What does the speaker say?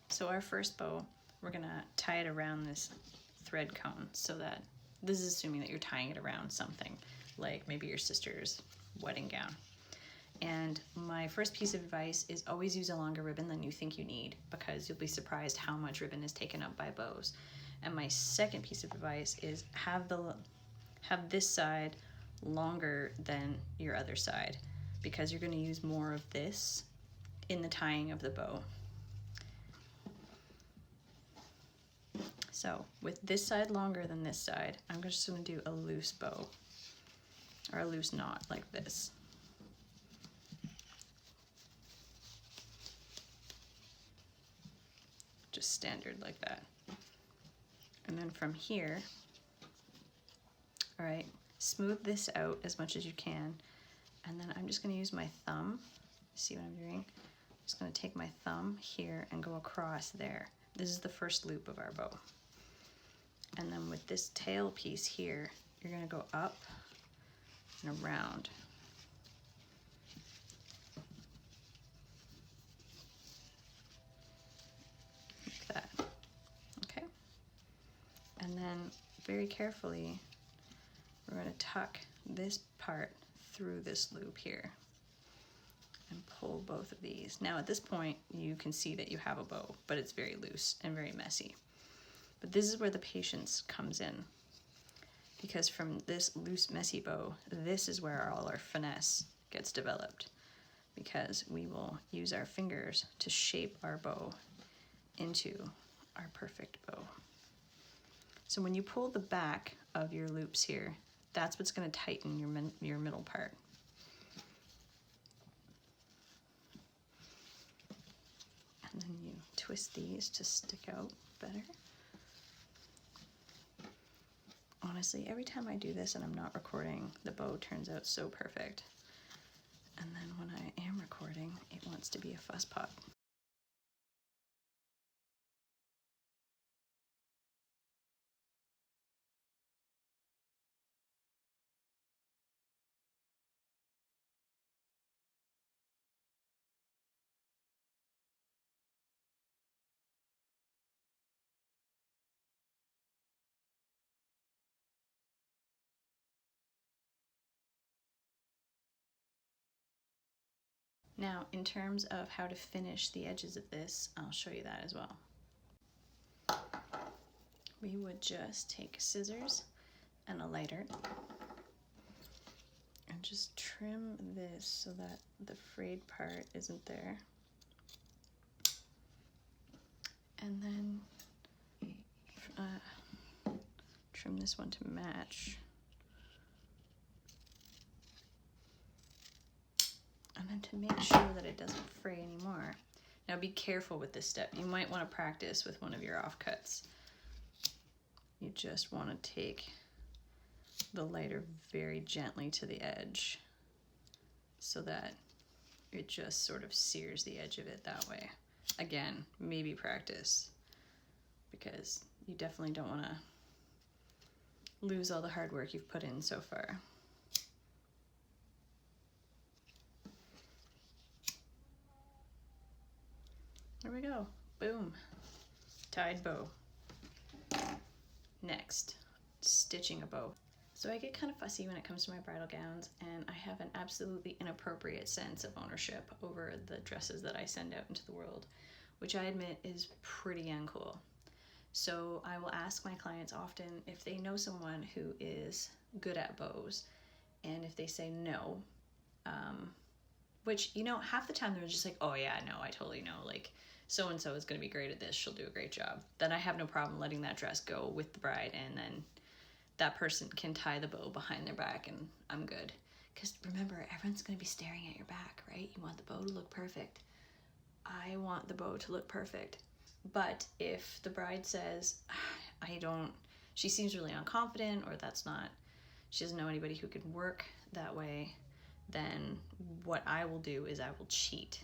So our first bow, we're gonna tie it around this thread cone, so that, this is assuming that you're tying it around something, like maybe your sister's wedding gown. And my first piece of advice is always use a longer ribbon than you think you need, because you'll be surprised how much ribbon is taken up by bows. And my second piece of advice is have this side longer than your other side, because you're going to use more of this in the tying of the bow. So with this side longer than this side, I'm just going to do a loose bow, or a loose knot like this. Just standard like that. And then from here, all right, smooth this out as much as you can. And then I'm just going to use my thumb. See what I'm doing? I'm just going to take my thumb here and go across there. This is the first loop of our bow. And then with this tail piece here, you're going to go up and around. Like that. Okay? And then very carefully, we're going to tuck this part through this loop here and pull both of these. Now at this point, you can see that you have a bow, but it's very loose and very messy. But this is where the patience comes in, because from this loose, messy bow, this is where all our finesse gets developed, because we will use our fingers to shape our bow into our perfect bow. So when you pull the back of your loops here, that's what's going to tighten your middle part. And then you twist these to stick out better. Honestly, every time I do this and I'm not recording, the bow turns out so perfect. And then when I am recording, it wants to be a fuss pot. Now, in terms of how to finish the edges of this, I'll show you that as well. We would just take scissors and a lighter and just trim this so that the frayed part isn't there. And then trim this one to match. And then to make sure that it doesn't fray anymore. Now be careful with this step. You might want to practice with one of your offcuts. You just want to take the lighter very gently to the edge so that it just sort of sears the edge of it that way. Again, maybe practice, because you definitely don't want to lose all the hard work you've put in so far. There we go. Boom. Tied bow. Next, stitching a bow. So I get kind of fussy when it comes to my bridal gowns, and I have an absolutely inappropriate sense of ownership over the dresses that I send out into the world, which I admit is pretty uncool. So I will ask my clients often if they know someone who is good at bows, and if they say no, which, you know, half the time they're just like, oh yeah, no, I totally know, like, so-and-so is going to be great at this, she'll do a great job. Then I have no problem letting that dress go with the bride, and then that person can tie the bow behind their back and I'm good. Because remember, everyone's going to be staring at your back, right? You want the bow to look perfect. I want the bow to look perfect. But if the bride says, she seems really unconfident, or she doesn't know anybody who could work that way, then what I will do is I will cheat.